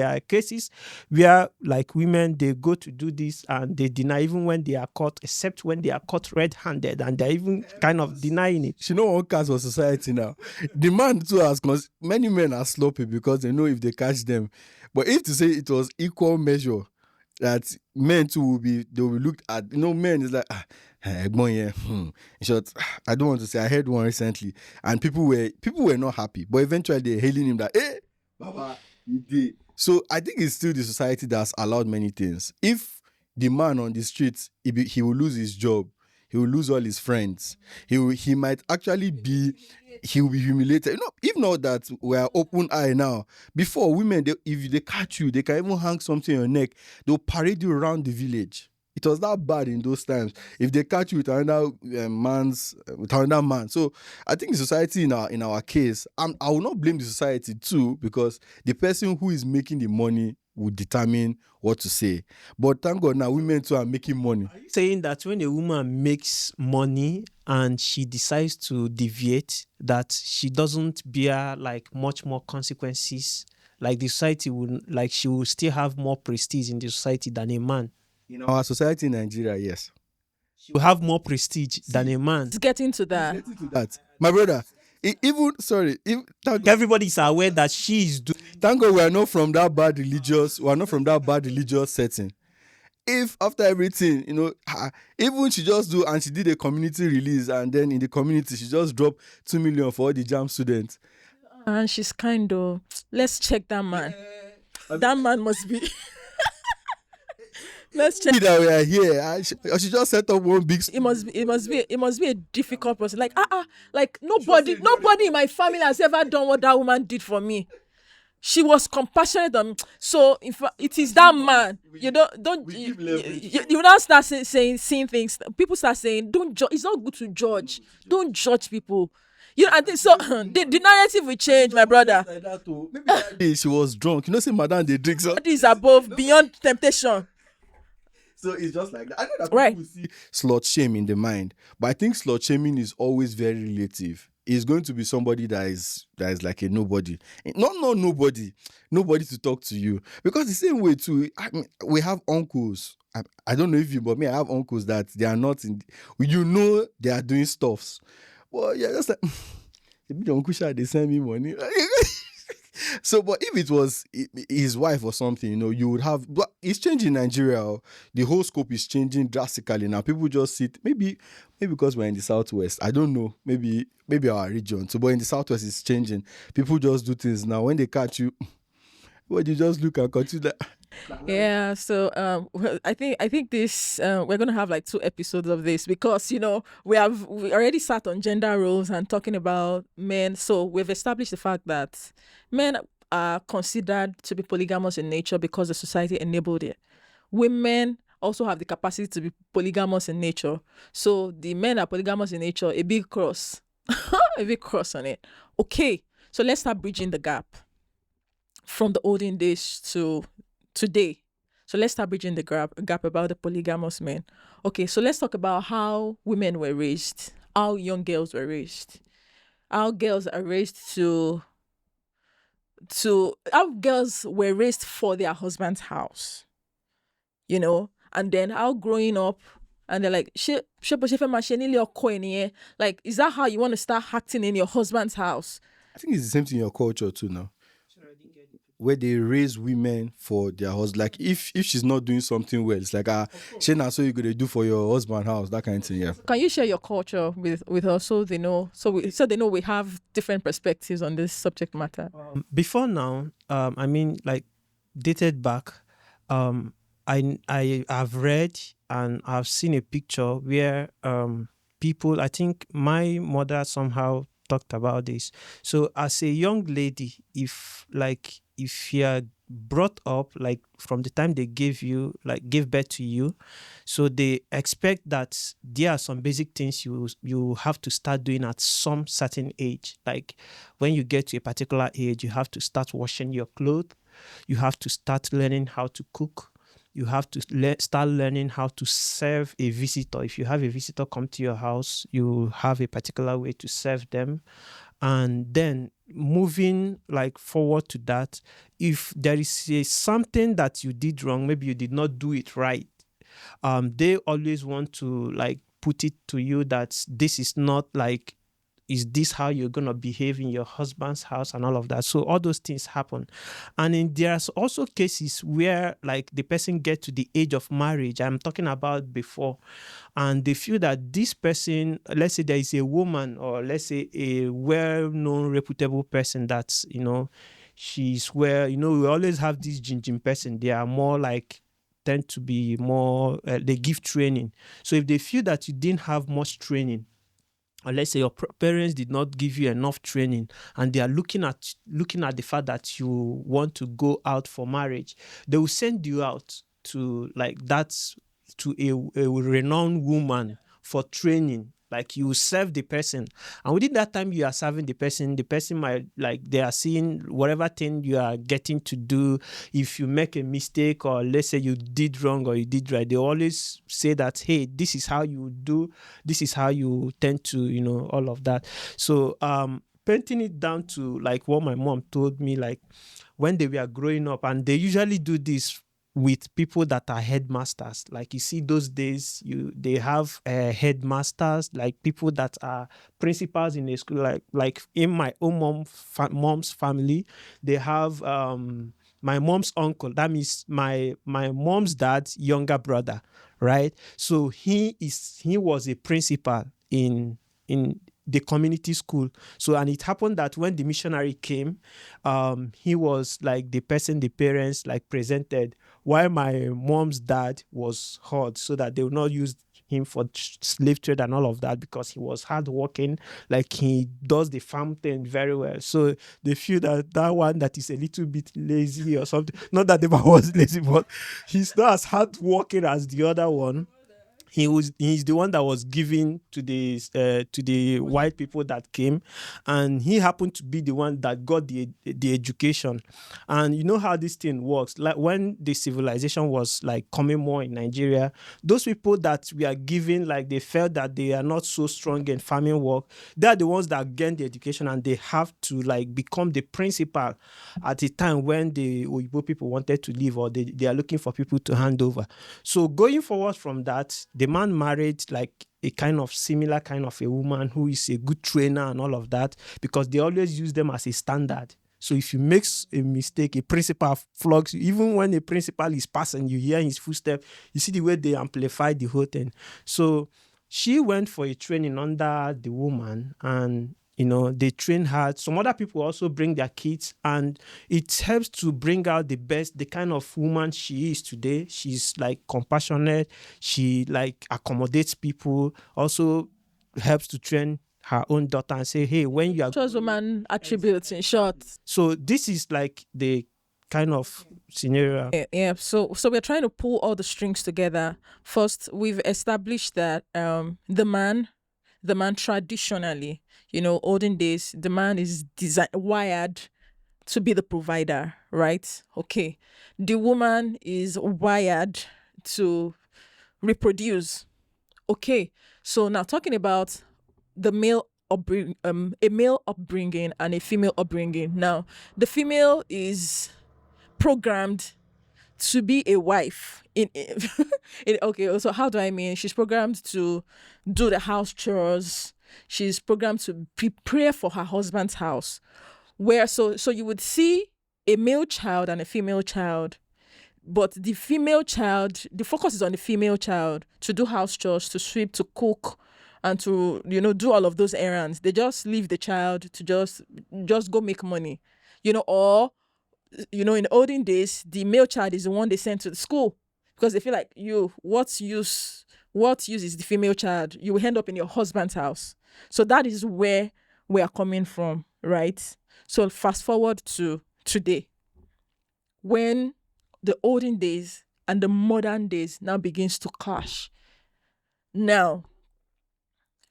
are cases where like women, they go to do this and they deny even when they are caught, except when they are caught red-handed, and they're even kind of denying it. She know what cast for society now. The man too has, because many men are sloppy because they know if they catch them. But if to say it was equal measure, that men too they will be looked at, men is like, in short, I don't want to say, I heard one recently, and people were not happy, but eventually they're hailing him that, hey, Baba, you did. So I think it's still the society that's allowed many things. If the man on the streets, he will lose his job, he will lose all his friends, he might actually be, he will be humiliated. If not that we are open eye now. Before, women, if they catch you, they can even hang something on your neck. They'll parade you around the village. It was that bad in those times. If they catch you with another with another man, so I think the society in our case, I will not blame the society too, because the person who is making the money will determine what to say. But thank God now women too are making money. Saying that when a woman makes money and she decides to deviate, that she doesn't bear like much more consequences. Like the society will, like she will still have more prestige in the society than a man. In our society in Nigeria, yes. She will have more prestige than a man. It's getting to that. My brother, Everybody is aware that she is doing. Thank God we are not from that bad religious setting. If after everything, even she just do, and she did a community release, and then in the community she just dropped 2 million for all the JAM students. And she's kind of, let's check that man. That man must be. Let's check that we are here. She just set up one big. It must be a difficult process. Like nobody in my family has ever done what that woman did for me. She was compassionate on me. So if it is that man, you now start seeing things. People start saying, don't judge. It's not good to judge. Don't judge people. I think so. The narrative will change, my brother. Maybe that day she was drunk. Say madam they drink. So is above, beyond temptation. So it's just like that. I know that people see slut shame in the mind, but I think slut shaming is always very relative. It's going to be somebody that is like a nobody. Not nobody to talk to you. Because the same way too, we have uncles. I don't know if you, but me, I have uncles that they are not in. They are doing stuffs. Well, yeah, that's like the uncle they send me money. So, but if it was his wife or something, you would have. But it's changing in Nigeria. The whole scope is changing drastically now. People just sit. Maybe because we're in the southwest. I don't know. Maybe our region. So, but in the southwest, it's changing. People just do things now. When they catch you, well, you just look and continue. Yeah, so I think this we're gonna have like 2 episodes of this, because we already sat on gender roles and talking about men. So we've established the fact that men are considered to be polygamous in nature because the society enabled it. Women also have the capacity to be polygamous in nature. So the men are polygamous in nature, a big cross, a big cross on it. Okay, so let's start bridging the gap from the olden days to today. So let's start bridging the gap about the polygamous men. Okay, so let's talk about how women were raised, how young girls were raised, how girls are raised how girls were raised for their husband's house, and then how growing up, and they're like, like, is that how you want to start acting in your husband's house? I think it's the same thing in your culture too now. Where they raise women for their husband. Like if she's not doing something well, it's like Shena, so you're gonna do for your husband house, that kind of thing. Yeah. Can you share your culture with us so they know they know we have different perspectives on this subject matter? Before now, like dated back, I have read and I've seen a picture where people, I think my mother somehow talked about this. So as a young lady, if you're brought up like from the time they gave birth to you, so they expect that there are some basic things you have to start doing at some certain age. Like when you get to a particular age, you have to start washing your clothes, you have to start learning how to cook, you have to start learning how to serve a visitor. If you have a visitor come to your house, you have a particular way to serve them. And then moving like forward to that, if there is something that you did wrong, maybe you did not do it right, they always want to like put it to you that this is not like, is this how you're going to behave in your husband's house and all of that. So all those things happen. And there's also cases where like the person gets to the age of marriage I'm talking about before, and they feel that this person, let's say there is a woman, or let's say a well-known, reputable person that's, she's where, we always have this Jin person. They are more like, tend to be more, they give training. So if they feel that you didn't have much training, or let's say your parents did not give you enough training, and they are looking at the fact that you want to go out for marriage, they will send you out to like that to a renowned woman for training. Like you serve the person, and within that time you are serving the person might, like, they are seeing whatever thing you are getting to do. If you make a mistake, or let's say you did wrong or you did right, they always say that, hey, this is how you do, this is how you tend to, all of that. So painting it down to like what my mom told me, like when they were growing up, and they usually do this with people that are headmasters. Like you see those days, they have headmasters, like people that are principals in a school. Like in my own mom's family, they have my mom's uncle. That means my mom's dad's younger brother, right? So he was a principal in the community school. So, and it happened that when the missionary came, he was like the person the parents like presented, while my mom's dad was hard, so that they would not use him for slave trade and all of that, because he was hardworking, like he does the farm thing very well. So they feel that one that is a little bit lazy or something. Not that the man was lazy, but he's not as hardworking as the other one. He's the one that was given to the white people that came, and he happened to be the one that got the education. And you know how this thing works, like when the civilization was like coming more in Nigeria, those people that we are given, like they felt that they are not so strong in farming work, they are the ones that gain the education, and they have to like become the principal at the time when the Oyibo people wanted to leave, or they are looking for people to hand over. So going forward from that, the man married like a kind of similar kind of a woman who is a good trainer and all of that, because they always use them as a standard. So if you make a mistake, a principal flogs you. Even when a principal is passing, you hear his footsteps, you see the way they amplify the whole thing. So she went for a training under the woman, and they train her. Some other people also bring their kids, and it helps to bring out the best, the kind of woman she is today. She's like compassionate. She like accommodates people. Also helps to train her own daughter and say, hey, when you are... Shows woman attributes, in short. So this is like the kind of scenario. Yeah. So we're trying to pull all the strings together. First, we've established that the man traditionally, olden days, the man is wired to be the provider, right? Okay. The woman is wired to reproduce. Okay. So now talking about the male a male upbringing and a female upbringing. Now, the female is programmed to be a wife okay, so how do I mean? She's programmed to do the house chores. She's programmed to prepare for her husband's house. Where so you would see a male child and a female child, but the female child, the focus is on the female child to do house chores, to sweep, to cook, and to do all of those errands. They just leave the child to just go make money, or in olden days, the male child is the one they send to the school, because they feel like, what use is the female child? You will end up in your husband's house. So that is where we are coming from, right? So fast forward to today, when the olden days and the modern days now begins to clash. Now,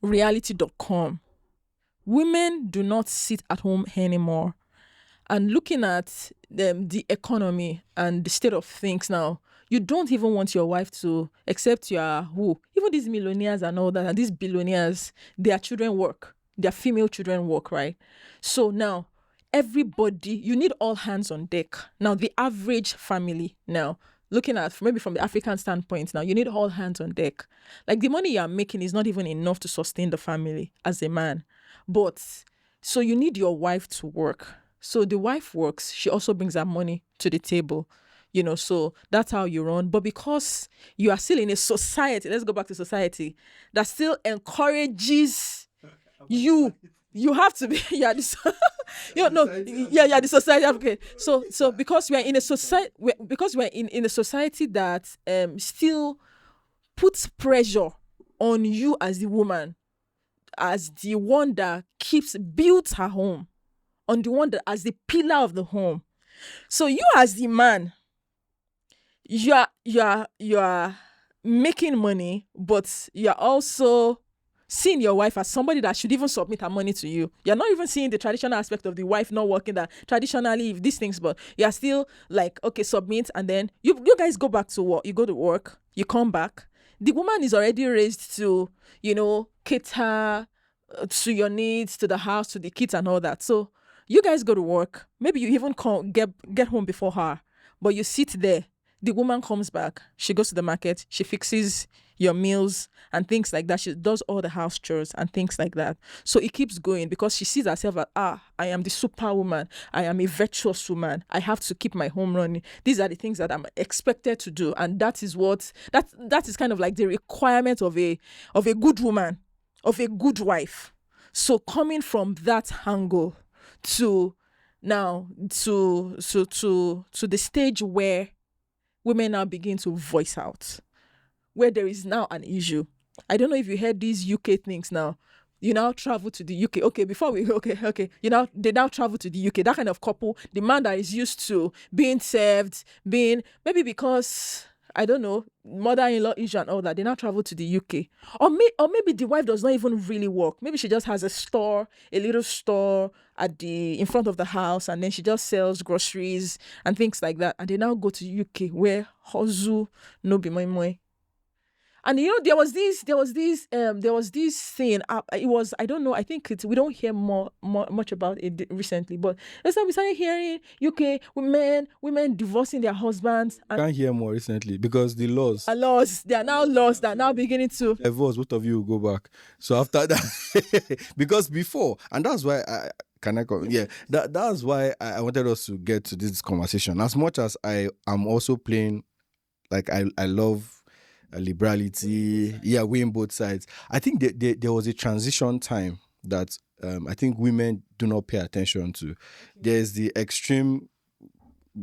reality.com, women do not sit at home anymore. And looking at the economy and the state of things now, you don't even want your wife to, except you are who? Even these millionaires and all that, and these billionaires, their children work. Their female children work, right? So now, everybody, you need all hands on deck. Now, the average family now, looking at maybe from the African standpoint now, you need all hands on deck. Like the money you are making is not even enough to sustain the family as a man. But, so you need your wife to work. So the wife works, she also brings her money to the table, so that's how you run. But because you are still in a society, let's go back to society, that still encourages you have to be, the society. Okay. So because we are in a society, because we're in a society that still puts pressure on you as the woman, as the one that builds her home, on the one that as the pillar of the home. So you as the man, you are making money, but you're also seeing your wife as somebody that should even submit her money to you. You're not even seeing the traditional aspect of the wife not working, that traditionally if these things, but you're still like, okay, submit, and then you guys go back to work. You go to work, you come back. The woman is already raised to, cater to your needs, to the house, to the kids and all that. So you guys go to work. Maybe you even get home before her, but you sit there. The woman comes back. She goes to the market. She fixes your meals and things like that. She does all the house chores and things like that. So it keeps going because she sees herself as, I am the superwoman. I am a virtuous woman. I have to keep my home running. These are the things that I'm expected to do. And that is that is kind of like the requirement of a good woman, of a good wife. So coming from that angle to now to the stage where women now begin to voice out, where there is now an issue. I don't know if you heard these UK things now. You now travel to the UK. Okay, they now travel to the UK. That kind of couple, the man that is used to being served, maybe because, I don't know, mother-in-law issue and all that, they now travel to the UK. Or maybe the wife does not even really work. Maybe she just has a little store in front of the house, and then she just sells groceries and things like that. And they now go to UK where hustle no be my. And there was this thing. It was, I don't know. I think we don't hear much about it recently, but it's like we started hearing UK women divorcing their husbands. And can't hear more recently because the laws. They are now laws that are now beginning to divorce. Both of you will go back. So after that, because before, and that's why that's why I wanted us to get to this conversation. As much as I am also playing, like I love liberality, weighing both sides. I think there was a transition time that I think women do not pay attention to. Okay. There's the extreme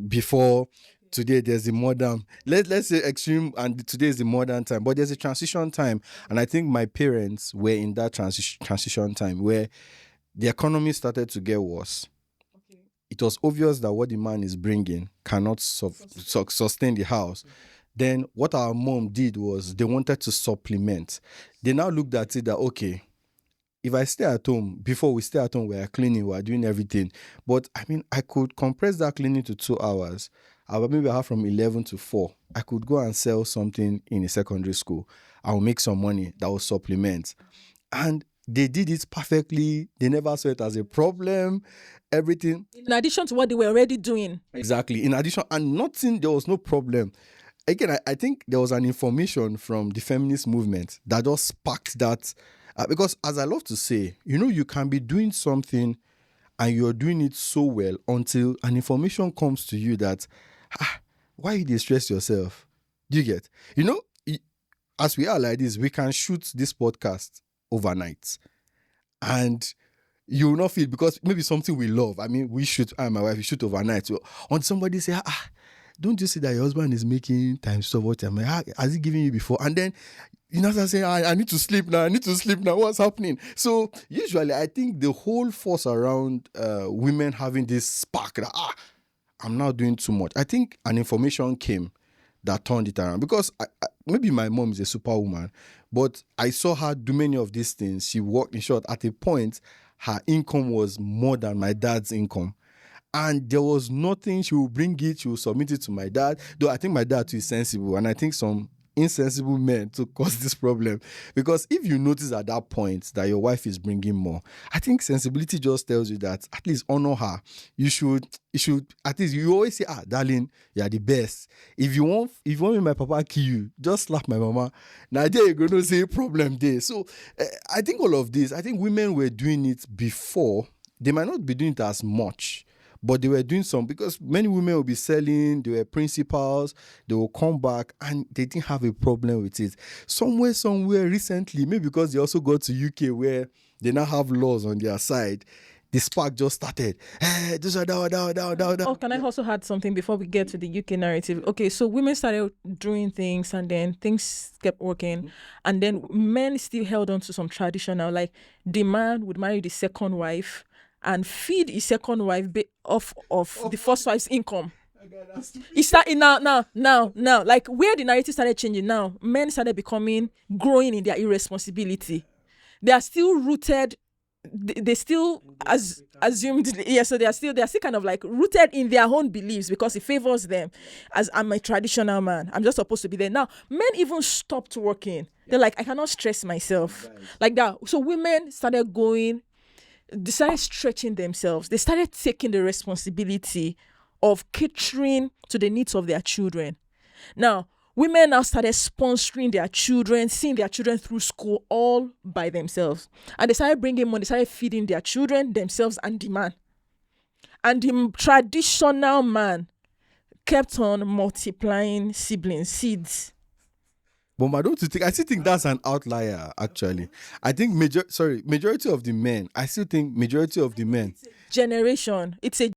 before, today there's the modern. Let's say extreme, and today is the modern time. But there's a transition time, and I think my parents were in that transition time where the economy started to get worse. Okay. It was obvious that what the man is bringing cannot sustain the house. Okay. Then what our mom did was they wanted to supplement. They now looked at it that, okay, if I stay at home, before we stay at home, we are cleaning, we are doing everything. But I mean, I could compress that cleaning to 2 hours. Maybe I have from 11 to 4. I could go and sell something in a secondary school. I will make some money that will supplement. And they did it perfectly. They never saw it as a problem. Everything. In addition to what they were already doing. Exactly. In addition, and there was no problem. Again, I think there was an information from the feminist movement that just sparked that. Because as I love to say, you can be doing something and you're doing it so well until an information comes to you that, why you distress yourself? Do you get? As we are like this, we can shoot this podcast overnight. And you will not feel, because maybe something we love. I mean, I and my wife, we shoot overnight. So when somebody say, don't you see that your husband is making times so much? I'm like, has he given you before? And then start saying, I need to sleep now. What's happening? So usually I think the whole force around women having this spark that, I'm not doing too much. I think an information came that turned it around, because maybe my mom is a superwoman, but I saw her do many of these things. She worked, in short, at a point, her income was more than my dad's income. And there was nothing, she will bring it, she will submit it to my dad. Though I think my dad too is sensible, and I think some insensible men to cause this problem. Because if you notice at that point that your wife is bringing more, I think sensibility just tells you that at least honor her. You should at least, you always say, darling, you are the best. If you want me, my papa kill you, just slap my mama. Now there you're going to say problem there. So I think all of this, I think women were doing it before. They might not be doing it as much, but they were doing some, because many women will be selling, they were principals, they will come back and they didn't have a problem with it. Somewhere recently, maybe because they also got to UK where they now have laws on their side, the spark just started. This are down. Oh, can I also add something before we get to the UK narrative? Okay, so women started doing things and then things kept working. And then men still held on to some traditional, like the man would marry the second wife and feed his second wife off of the first wife's income. It started now. Like where the narrative started changing now, men started growing in their irresponsibility. They are still rooted. They still assumed, yeah. So they are still kind of like rooted in their own beliefs because it favors them. As I'm a traditional man, I'm just supposed to be there. Now men even stopped working. They're like, I cannot stress myself like that. So women started going. They started stretching themselves. They started taking the responsibility of catering to the needs of their children. Now, women now started sponsoring their children, seeing their children through school all by themselves. And they started bringing money, they started feeding their children, themselves, and the man. And the traditional man kept on multiplying siblings, seeds. But I don't think, I still think that's an outlier, actually. I think majority of the men, I still think majority of the men. Generation. It's a